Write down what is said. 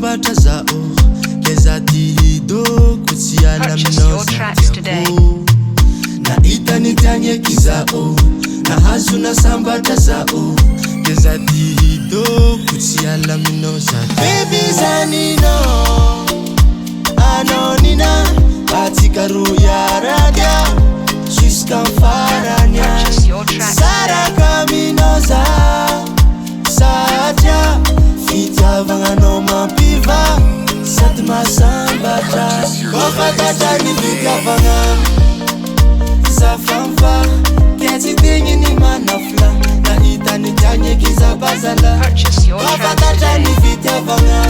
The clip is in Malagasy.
sambatra zao keza tihidoko tsy alaminao zatiako nahita nitiagneky zao nahazona sambatra zao keza tihidoko tsy alaminao zatiako baby zaninao anonina atsika roa radia jusqu'en farania saraka aminao za satria fitiavagnanao mampiva sady masambatra kofatatra ny fitiavagna za famfa ketsy tegny ny manafla nahita ny tiagneky za bazala kofatatra ny fitiavagna